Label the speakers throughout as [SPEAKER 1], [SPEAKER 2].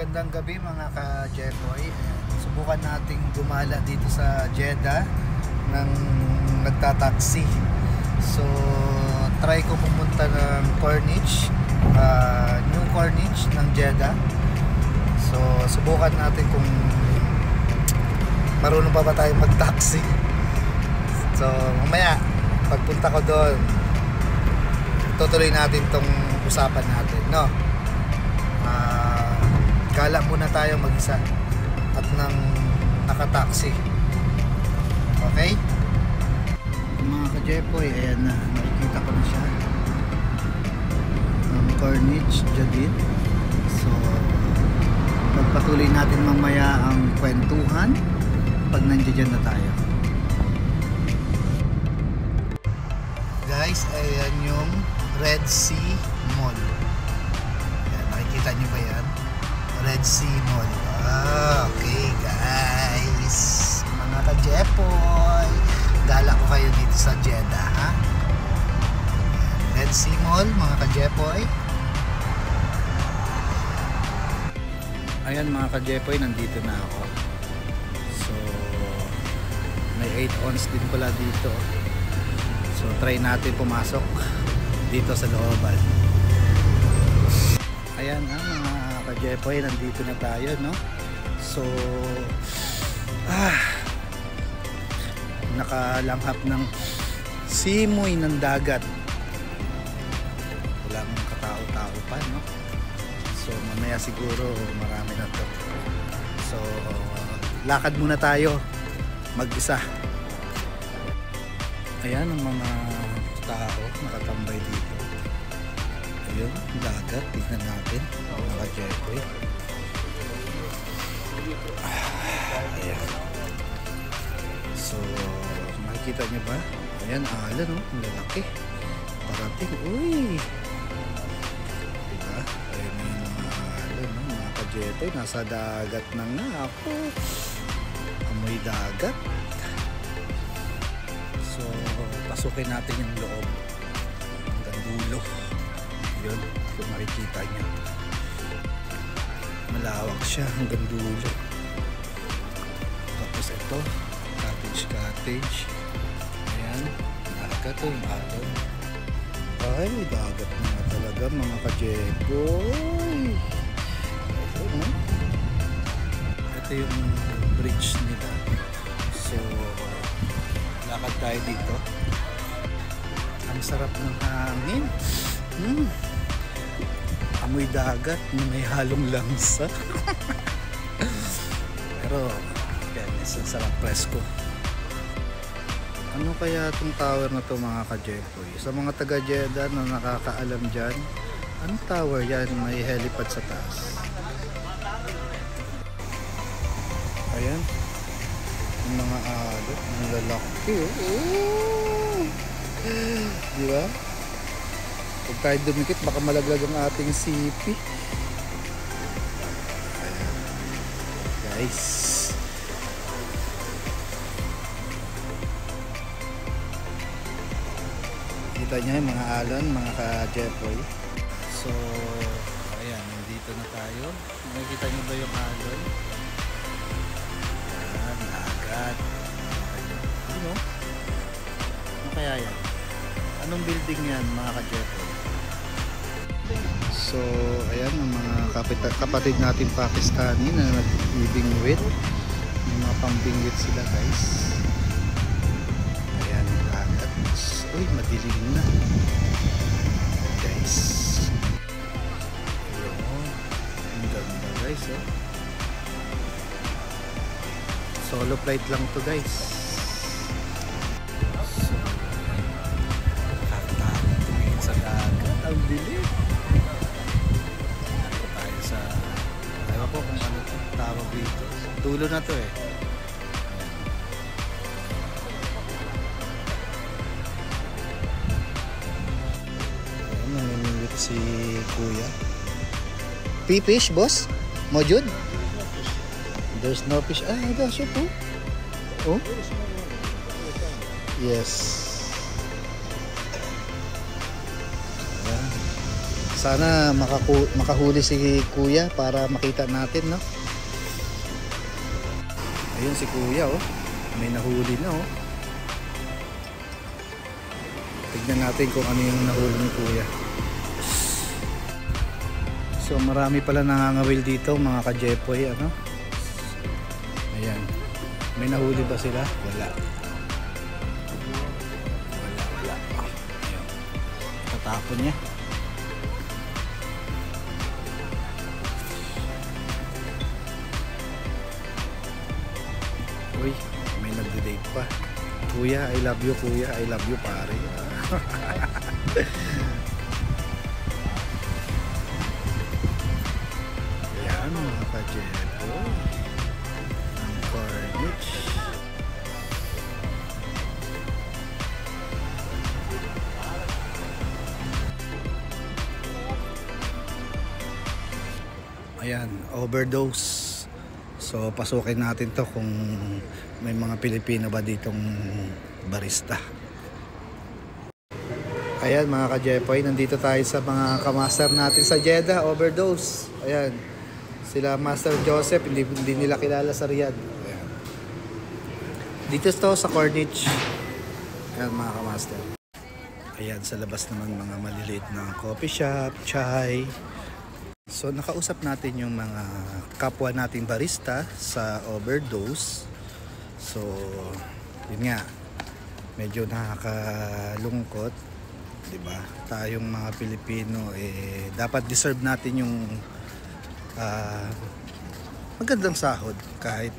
[SPEAKER 1] Magandang gabi mga ka-Jeffoy. Subukan nating gumala dito sa Jeddah ng nagtataksi. So, try ko pumunta ng Corniche, New Corniche ng Jeddah. So, subukan natin kung marunong pa ba tayo mag-taxi. So, mamaya, pagpunta ko doon, tutuloy natin tong usapan natin, no? Gala muna tayo mag-isa at nang nakataksi. Okay? Mga ka-Jeffoy, ayan na, nakikita ko na siya. Corniche, Jadid. So, pagpatuloy natin mamaya ang kwentuhan pag nandiyan na tayo. Guys, ayan yung Red Sea Mall. Ayan, nakikita nyo ba yan? Red Sea Mall. Okay guys, mga ka-Jeffoy, gala ko kayo dito sa Jeddah, ha? Red Sea Mall, mga ka-Jeffoy. Ayan mga ka-Jeffoy, nandito na ako. So, may 8 ons din pala dito. So, try natin pumasok dito sa looban. Ayan mga ka-Jeffoy, nandito na tayo, no? So, nakalanghap ng simoy ng dagat. Wala mong katao-tao pa, no? So, mamaya siguro marami na to. So, lakad muna tayo mag-isa. Ayan ang mga tao nakatambay dito. Ayun, dagat, tignan natin mga ka-Jeffoy. Ayan. So, makikita nyo ba? Ayan, alon, no? Ang lalaki. Parating, uy! Diba? Ayan yung mga alon, no? Mga ka-Jeffoy, nasa dagat na nga ako. Amoy dagat. So, pasukin natin yung loob hanggang dulo. Yun, kung makikita nyo, malawak siya hanggang dulo. Tapos ito, cottage. Ayan, dagat o yung alon. Ay, dagat na talaga mga ka-Jeffoy. Ito yung bridge nila. So, lakad tayo dito. Ang sarap ng hangin. Amoy dagat na may halong langsa. Pero yan, ang sarap presko. Ano kaya itong tower na to mga ka-Jeffoy? Sa mga taga Jeddah na nakakaalam dyan, anong tower yan? May helipad sa taas. Ayan, yung mga alot, ang lalaki, oh. Diba? Pag tayo dumikit, baka malaglag ang ating sipi. Ayan. Guys, kita nyo yung mga alon, mga ka-Jeffoy. So, ayan, nandito na tayo. Nakikita nyo ba yung alon? Ayan, agad. Ano? Ano kaya yan? Anong building yan mga ka-Jeffoy? So, ayan ang mga kapatid natin Pakistani na nag-bingwit. May mga pambingwit sila guys. Ayan, dagat. Uy, madilim na. Guys. Ayan, ang ganda guys, oh. Solo flight lang to guys. So, nakakatakot tumingin sa dagat. Ang dilim. Ewan ko kung ano tawag dito. Dulo na to eh. Ayan, namimingwit si kuya. Fish, boss? Mojud? There's no fish. Ah, there's siya po. Oh? Yes. Ayan. Sana makahuli si kuya para makita natin, no? Ayun si kuya, oh. May nahuli na, oh. Tignan natin kung ano yung nahuli ni kuya. So marami pala nangangawil dito mga ka-jepoy, ano? Ayan. May nahuli ba sila? Wala. Wala. Ayan. Tatapon niya. Uy, may nagde-date pa. Kuya, I love you kuya. I love you pare. Ayan mga ka-jepoy. Ang Cornish. Ayan, overdose. So pasukin natin to kung may mga Pilipino ba ditong barista. Ayan mga ka-jepoy, nandito tayo sa mga kamaster natin sa Jeddah, overdose. Ayan, sila Master Joseph, hindi nila kilala sa Riyadh. Ayan. Dito to sa Cornish. Ayan mga kamaster. Ayan, sa labas naman mga maliliit na coffee shop, chai. So nakausap natin yung mga kapwa nating barista sa overdose. So yun nga, medyo nakakalungkot, 'di ba? Tayong mga Pilipino dapat deserve natin yung magandang sahod kahit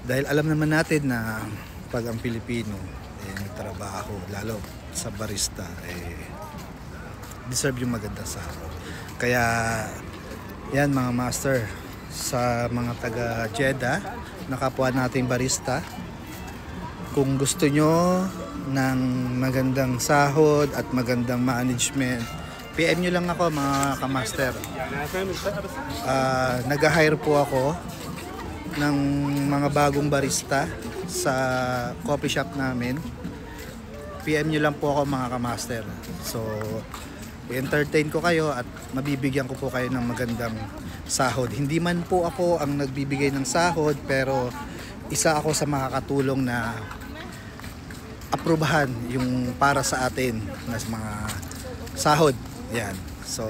[SPEAKER 1] dahil alam naman natin na pag ang Pilipino nagtrabaho lalo sa barista deserve yung magandang sahod. Kaya yan mga master sa mga taga Jeddah na kapwa nating barista, kung gusto nyo ng magandang sahod at magandang management, PM nyo lang ako mga kamaster. Nag-hire po ako ng mga bagong barista sa coffee shop namin. PM nyo lang po ako mga kamaster. So i-entertain ko kayo at mabibigyan ko po kayo ng magandang sahod. Hindi man po ako ang nagbibigay ng sahod, pero isa ako sa makakatulong na aprubahan yung para sa atin na mga sahod. Yan. So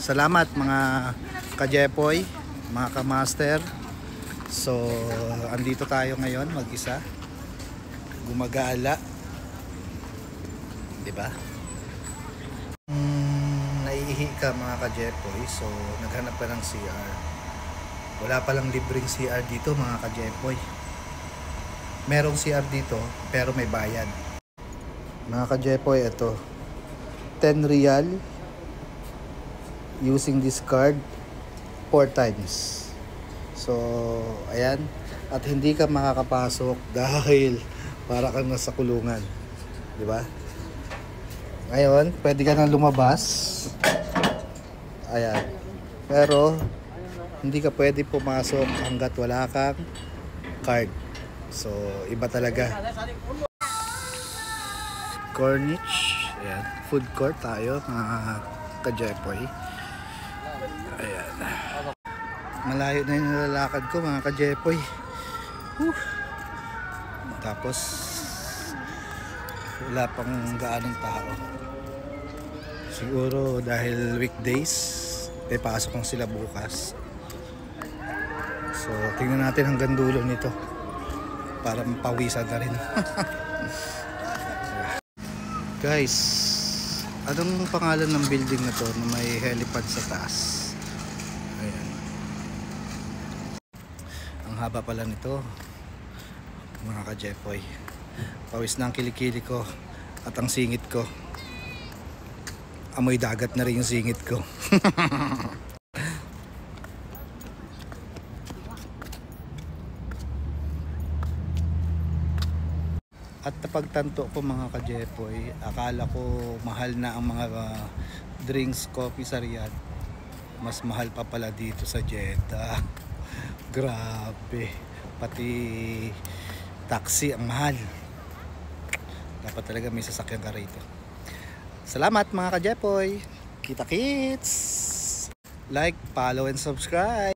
[SPEAKER 1] salamat mga ka-jepoy, mga ka-master. So andito tayo ngayon mag-isa, gumagala, di ba? Naiihi ka mga ka-jepoy, so naghanap ka ng CR. Wala palang libreng CR dito mga ka-jepoy. Merong CR dito pero may bayad. Mga ka-jepoy, ito 10 riyal using this card 4 times. So ayan, at hindi ka makakapasok dahil para kang nasa kulungan, di ba? Ngayon, pwede ka nang lumabas. Ayan. Pero, hindi ka pwede pumasok hanggat wala kang card. So, iba talaga. Cornish. Ayan. Food court tayo, mga ka-jepoy. Ayan. Malayo na yung nilalakad ko, mga ka-jepoy. Tapos, wala pang gaanong tao. Siguro dahil weekdays, may pasok lang sila bukas. So tingnan natin hanggang dulo nito para mapawisan na rin. Guys, anong pangalan ng building na to na may helipad sa taas? Ayan. Ang haba pala nito mga ka-jepoy. Pawis na ang kilikili ko at ang singit ko. Amoy dagat na rin yung singit ko. At napagtanto ko mga ka-jepoy, akala ko mahal na ang mga drinks, coffee sa Riyadh. Mas mahal pa pala dito sa Jeddah. Grabe. Pati taxi ang mahal. Dapat talaga may sasakyan ka rito. Salamat mga ka-jepoy. Kita kits! Like, follow, and subscribe!